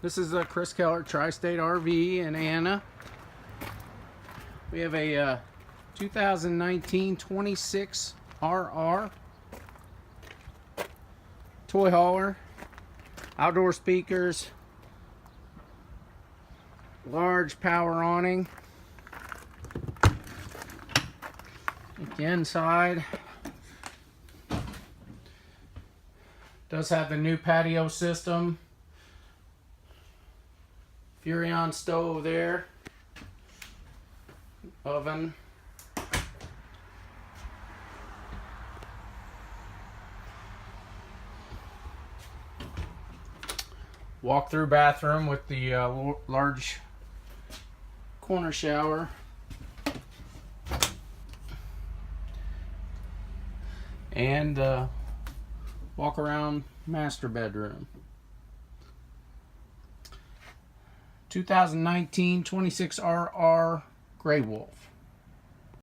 This is a Chris Keller Tri-State RV in Anna. We have a 2019 26 RR toy hauler, outdoor speakers, large power awning. The inside does have the new patio system. Furrion stove there, oven, walk-through bathroom with the large corner shower, and walk-around master bedroom. 2019 26 RR Gray Wolf.